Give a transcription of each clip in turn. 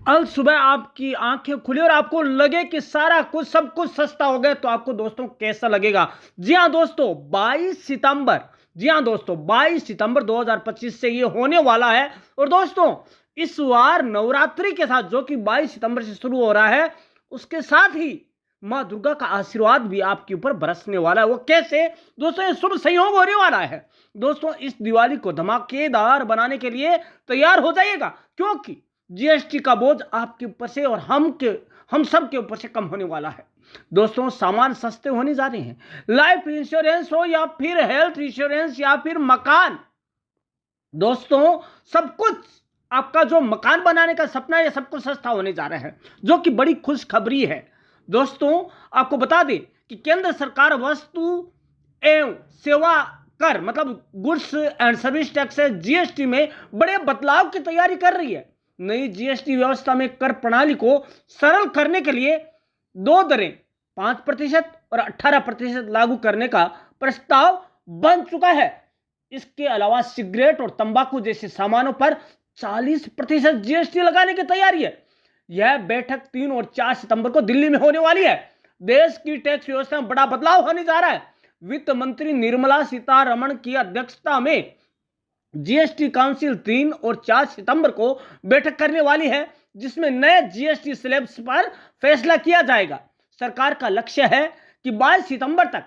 अल सुबह आपकी आंखें खुली और आपको लगे कि सारा कुछ सब कुछ सस्ता हो गया, तो आपको दोस्तों कैसा लगेगा? जी हाँ दोस्तों, 22 सितंबर 2025 से ये होने वाला है। और दोस्तों, इस बार नवरात्रि के साथ, जो कि 22 सितंबर से शुरू हो रहा है, उसके साथ ही मां दुर्गा का आशीर्वाद भी आपके ऊपर बरसने वाला है। वो कैसे? दोस्तों, ये शुभ संयोग होने वाला है। दोस्तों, इस दिवाली को धमाकेदार बनाने के लिए तैयार हो जाइएगा, क्योंकि जीएसटी का बोझ आपके ऊपर से और हम सब के ऊपर से कम होने वाला है। दोस्तों, सामान सस्ते होने जा रहे हैं। लाइफ इंश्योरेंस हो या फिर हेल्थ इंश्योरेंस या फिर मकान, दोस्तों सब कुछ, आपका जो मकान बनाने का सपना है, ये सब कुछ सस्ता होने जा रहा है, जो कि बड़ी खुशखबरी है। दोस्तों, आपको बता दें कि केंद्र सरकार वस्तु एवं सेवा कर, मतलब goods and service tax, GST में बड़े बदलाव की तैयारी कर रही है। नई जीएसटी व्यवस्था में कर प्रणाली को सरल करने के लिए दो दरें 5% और 18% लागू करने का प्रस्ताव बन चुका है। इसके अलावा सिगरेट और तंबाकू जैसे सामानों पर 40% जीएसटी लगाने की तैयारी है। यह बैठक 3 और 4 सितंबर को दिल्ली में होने वाली है। देश की टैक्स व्यवस्था में बड़ा बदलाव होने जा रहा है। वित्त मंत्री निर्मला सीतारमण की अध्यक्षता में जीएसटी काउंसिल 3 और 4 सितंबर को बैठक करने वाली है, जिसमें नए जीएसटी स्लैब्स पर फैसला किया जाएगा। सरकार का लक्ष्य है कि 22 सितंबर तक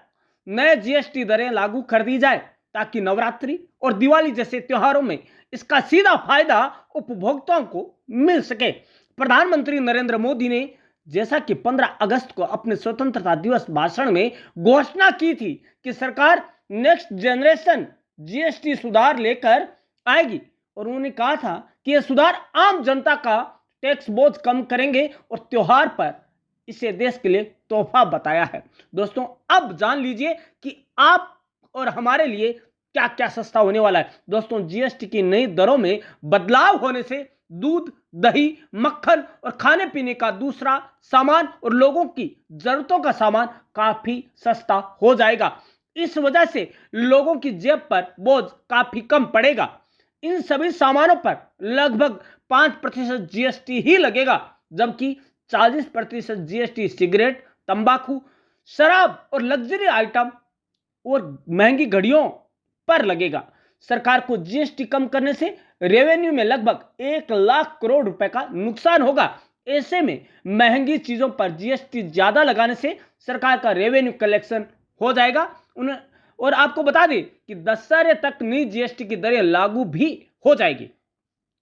नए जीएसटी दरें लागू कर दी जाए, ताकि नवरात्रि और दिवाली जैसे त्योहारों में इसका सीधा फायदा उपभोक्ताओं को मिल सके। प्रधानमंत्री नरेंद्र मोदी ने, जैसा कि 15 अगस्त को अपने स्वतंत्रता दिवस भाषण में घोषणा की थी कि सरकार नेक्स्ट जनरेशन जीएसटी सुधार लेकर आएगी, और उन्होंने कहा था कि यह सुधार आम जनता का टैक्स बोझ कम करेंगे और त्योहार पर इसे देश के लिए तोहफा बताया है। दोस्तों, अब जान लीजिए कि आप और हमारे लिए क्या क्या सस्ता होने वाला है। दोस्तों, जीएसटी की नई दरों में बदलाव होने से दूध, दही, मक्खन और खाने पीने का दूसरा सामान और लोगों की जरूरतों का सामान काफी सस्ता हो जाएगा। इस वजह से लोगों की जेब पर बोझ काफी कम पड़ेगा। इन सभी सामानों पर लगभग 5% जीएसटी ही लगेगा, जबकि 40% जीएसटी सिगरेट, तंबाकू, शराब और लग्जरी आइटम और महंगी घड़ियों पर लगेगा। सरकार को जीएसटी कम करने से रेवेन्यू में लगभग 1 लाख करोड़ रुपए का नुकसान होगा। ऐसे में महंगी चीजों पर जीएसटी ज्यादा लगाने से सरकार का रेवेन्यू कलेक्शन हो जाएगा। और आपको बता दें कि दशहरे तक नई जीएसटी की दरें लागू भी हो जाएगी।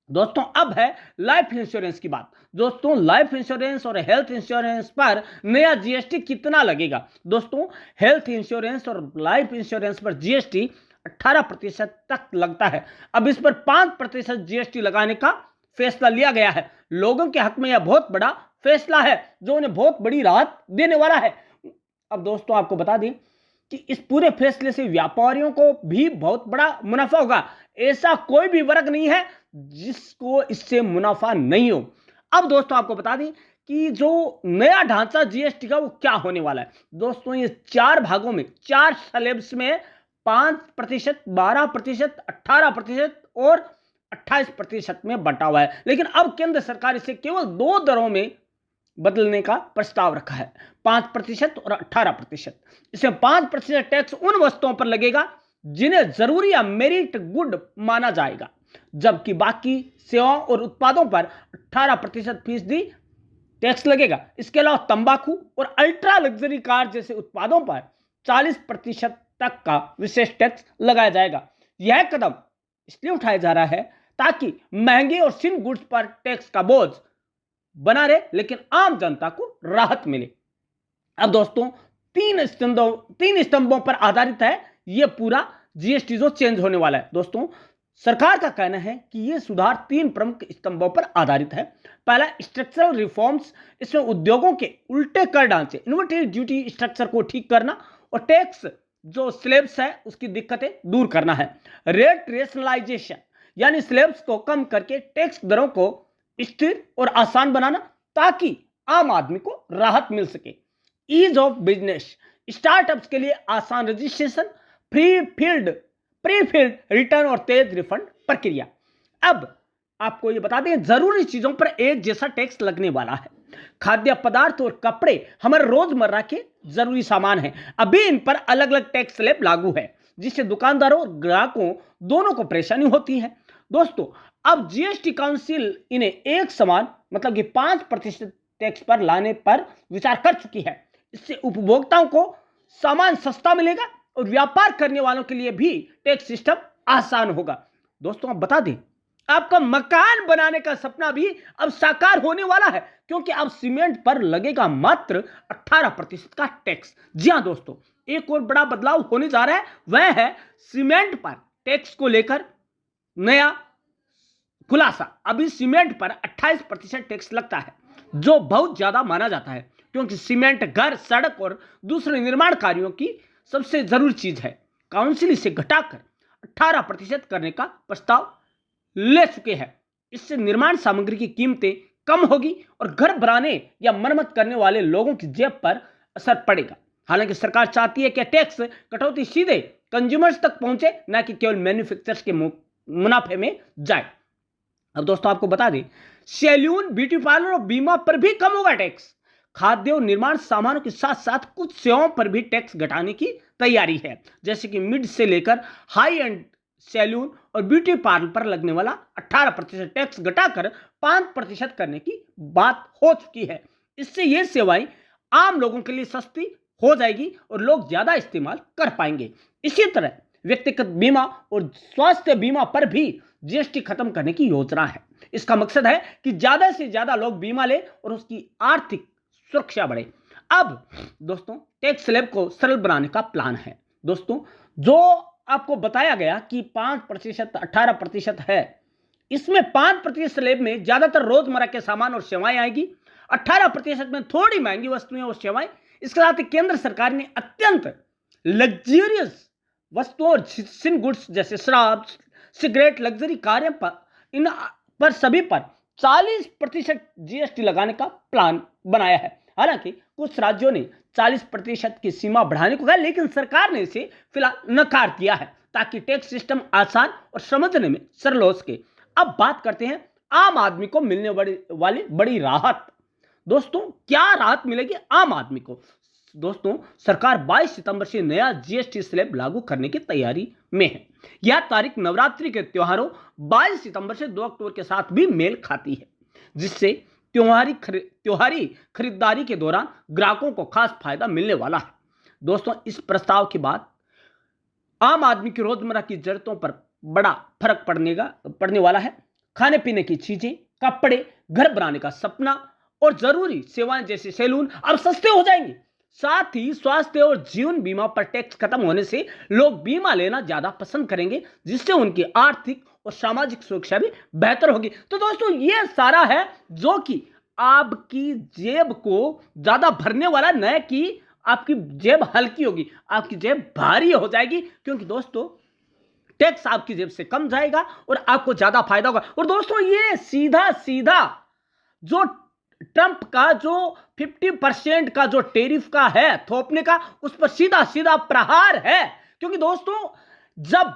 दोस्तों, अब है लाइफ इंश्योरेंस की बात। दोस्तों, लाइफ इंश्योरेंस और हेल्थ इंश्योरेंस पर नया जीएसटी कितना लगेगा? दोस्तों, हेल्थ इंश्योरेंस और लाइफ इंश्योरेंस पर जीएसटी 18% तक लगता है। अब इस पर 5% जीएसटी लगाने का फैसला लिया गया है। लोगों के हक में यह बहुत बड़ा फैसला है, जो उन्हें बहुत बड़ी राहत देने वाला है। अब दोस्तों, आपको बता दें कि इस पूरे फैसले से व्यापारियों को भी बहुत बड़ा मुनाफा होगा। ऐसा कोई भी वर्ग नहीं है जिसको इससे मुनाफा नहीं हो। अब दोस्तों, आपको बता दें कि जो नया ढांचा जीएसटी का वो क्या होने वाला है। दोस्तों, ये 4 भागों में, 4 स्लैब्स में 5%, 12%, 18% और 28% में बंटा हुआ है। लेकिन अब केंद्र सरकार इसे केवल 2 दरों में बदलने का प्रस्ताव रखा है, 5% और 18%। इसमें 5% टैक्स उन वस्तुओं पर लगेगा जिन्हें जरूरी या मेरिट गुड माना जाएगा, जबकि बाकी सेवाओं और उत्पादों पर 18% फीसदी टैक्स लगेगा। इसके अलावा तंबाकू और अल्ट्रा लग्जरी कार जैसे उत्पादों पर 40% तक का विशेष टैक्स लगाया जाएगा। यह कदम इसलिए उठाया जा रहा है ताकि महंगे और सिन गुड्स पर टैक्स का बोझ बना रहे, लेकिन आम जनता को राहत मिले। अब दोस्तों, 3 स्तंभों पर आधारित है यह पूरा जीएसटी जो चेंज होने वाला है। दोस्तों, सरकार का कहना है कि यह सुधार 3 प्रमुख स्तंभों पर आधारित है। पहला, स्ट्रक्चरल रिफॉर्म्स। इसमें उद्योगों के उल्टे कर ढांचे, इनोवेटिव ड्यूटी स्ट्रक्चर को ठीक करना और टैक्स जो स्लैब्स है उसकी दिक्कतें दूर करना है। रेट रेशनलाइजेशन, यानी स्लैब्स को कम करके टैक्स दरों को स्थिर और आसान बनाना, ताकि आम आदमी को राहत मिल सके। ईज ऑफ बिजनेस, स्टार्टअप्स के लिए आसान रजिस्ट्रेशन, प्री फील्ड रिटर्न और तेज रिफंड प्रक्रिया। अब आपको ये बता दें, जरूरी चीजों पर एक जैसा टैक्स लगने वाला है। खाद्य पदार्थ और कपड़े हमारे रोजमर्रा के जरूरी सामान हैं। अभी इन पर अलग अलग टैक्स स्लैब लागू है, जिससे दुकानदारों और ग्राहकों दोनों को परेशानी होती है। दोस्तों, अब जीएसटी काउंसिल इन्हें एक समान मतलब कि 5% टैक्स पर लाने पर विचार कर चुकी है। इससे उपभोक्ताओं को सामान सस्ता मिलेगा और व्यापार करने वालों के लिए भी टैक्स सिस्टम आसान होगा। दोस्तों, आप बता दें, आपका मकान बनाने का सपना भी अब साकार होने वाला है, क्योंकि अब सीमेंट पर लगेगा मात्र 18% का टैक्स। जी हां दोस्तों, एक और बड़ा बदलाव होने जा रहा है, वह है सीमेंट पर टैक्स को लेकर नया खुलासा। अभी सीमेंट पर 28% टैक्स लगता है, जो बहुत ज्यादा माना जाता है, क्योंकि सीमेंट घर, सड़क और दूसरे निर्माण कार्यों की सबसे जरूरी चीज है। काउंसिल इसे घटाकर 18% करने का प्रस्ताव ले चुके हैं। इससे निर्माण सामग्री की कीमतें कम होगी और घर बनाने या मरम्मत करने वाले लोगों की जेब पर असर पड़ेगा। हालांकि सरकार चाहती है कि टैक्स कटौती सीधे कंज्यूमर्स तक पहुंचे, न कि केवल मैन्युफैक्चरर्स के मुनाफे में जाए। अब दोस्तों, आपको बता दें, सैलून, ब्यूटी पार्लर और बीमा पर भी कम होगा टैक्स। खाद्य और निर्माण सामानों के साथ साथ कुछ सेवाओं पर भी टैक्स घटाने की तैयारी है, जैसे कि मिड से लेकर हाई एंड सैलून और ब्यूटी पार्लर पर लगने वाला 18% टैक्स घटाकर 5% करने की बात हो चुकी है। इससे ये सेवाएं आम लोगों के लिए सस्ती हो जाएगी और लोग ज्यादा इस्तेमाल कर पाएंगे। इसी तरह व्यक्तिगत बीमा और स्वास्थ्य बीमा पर भी जीएसटी खत्म करने की योजना है। इसका मकसद है कि ज्यादा से ज्यादा लोग बीमा लें और उसकी आर्थिक सुरक्षा बढ़े। अब दोस्तों, टैक्स स्लैब को सरल बनाने का प्लान है। दोस्तों, जो आपको बताया गया कि 5% 18% है, इसमें 5% स्लैब में ज्यादातर रोजमर्रा के सामान और सेवाएं आएगी, 18% में थोड़ी महंगी वस्तुएं और सेवाएं। इसके साथ ही केंद्र सरकार ने अत्यंत लग्जरियस वस्तुओं और सिन गुड्स जैसे शराब, सिगरेट, लग्जरी कारें पर इन पर सभी पर 40% जीएसटी लगाने का प्लान बनाया है। हालांकि कुछ राज्यों ने 40% की सीमा बढ़ाने को कहा, लेकिन सरकार ने इसे फिलहाल नकार दिया है, ताकि टैक्स सिस्टम आसान और समझने में सरल हो सके। अब बात करते हैं आम आदमी को मिलने वाली बड़ी राहत। दोस्तों, क्या राहत मिलेगी आम आदमी को? दोस्तों, सरकार 22 सितंबर से नया जीएसटी स्लैब लागू करने की तैयारी में है। यह तारीख नवरात्रि के त्योहारों 22 सितंबर से 2 अक्टूबर के साथ भी मेल खाती है, जिससे त्योहारी खरीदारी के दौरान ग्राहकों को खास फायदा मिलने वाला है। दोस्तों, इस प्रस्ताव के बाद आम आदमी की रोजमर्रा की जरूरतों पर बड़ा फर्क पड़ने वाला है। खाने पीने की चीजें, कपड़े, घर बनाने का सपना और जरूरी सेवाएं जैसे सैलून अब सस्ते हो जाएंगे। साथ ही स्वास्थ्य और जीवन बीमा पर टैक्स खत्म होने से लोग बीमा लेना ज्यादा पसंद करेंगे, जिससे उनकी आर्थिक और सामाजिक सुरक्षा भी बेहतर होगी। तो दोस्तों, ये सारा है जो कि आपकी जेब को ज्यादा भरने वाला, न कि आपकी जेब हल्की होगी, आपकी जेब भारी हो जाएगी, क्योंकि दोस्तों टैक्स आपकी जेब से कम जाएगा और आपको ज्यादा फायदा होगा। और दोस्तों, ये सीधा सीधा जो ट्रंप का जो 50% का जो टैरिफ का है थोपने का, उस पर सीधा सीधा प्रहार है। क्योंकि दोस्तों, जब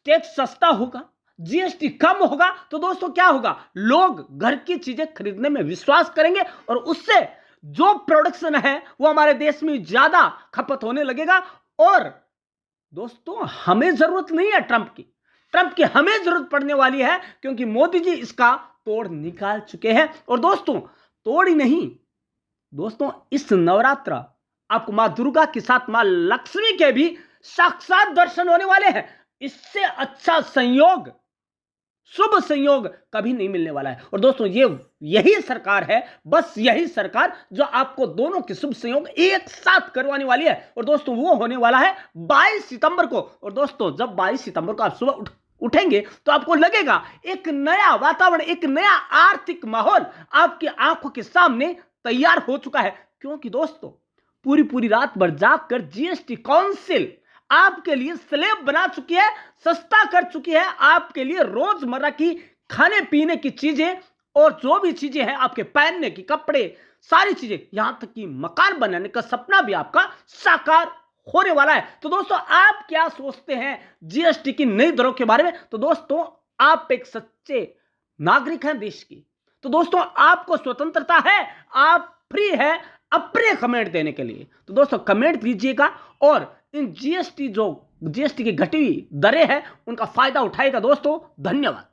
टैक्स सस्ता होगा, जीएसटी कम होगा, तो दोस्तों क्या होगा, लोग घर की चीजें खरीदने में विश्वास करेंगे और उससे जो प्रोडक्शन है वो हमारे देश में ज्यादा खपत होने लगेगा। और दोस्तों, हमें जरूरत नहीं है ट्रंप की हमें जरूरत पड़ने वाली है, क्योंकि मोदी जी इसका तोड़ निकाल चुके हैं। और दोस्तों, तोड़ ही नहीं, दोस्तों इस नवरात्र आपको मां दुर्गा के साथ मां लक्ष्मी के भी साक्षात दर्शन होने वाले हैं। इससे अच्छा संयोग, शुभ संयोग कभी नहीं मिलने वाला है। और दोस्तों, यही सरकार है, बस यही सरकार जो आपको दोनों के शुभ संयोग एक साथ करवाने वाली है। और दोस्तों, वो होने वाला है 22 सितंबर को। और दोस्तों, जब 22 सितंबर को आप सुबह उठेंगे तो आपको लगेगा एक नया वातावरण, एक नया आर्थिक माहौल आपकी आंखों के सामने तैयार हो चुका है। क्योंकि दोस्तों, पूरी रात भर जागकर जीएसटी काउंसिल आपके लिए स्लैब बना चुकी है, सस्ता कर चुकी है आपके लिए रोजमर्रा की खाने पीने की चीजें और जो भी चीजें हैं, आपके पहनने की कपड़े, सारी चीजें, यहां तक कि मकान बनाने का सपना भी आपका साकार होने वाला है। तो दोस्तों, आप क्या सोचते हैं जीएसटी की नई दरों के बारे में? तो दोस्तों, आप एक सच्चे नागरिक हैं देश की। तो दोस्तों आपको स्वतंत्रता है, आप फ्री है अपने कमेंट देने के लिए। तो दोस्तों कमेंट दीजिएगा और इन जीएसटी की घटी हुई दरें हैं उनका फायदा उठाएगा दोस्तों। धन्यवाद।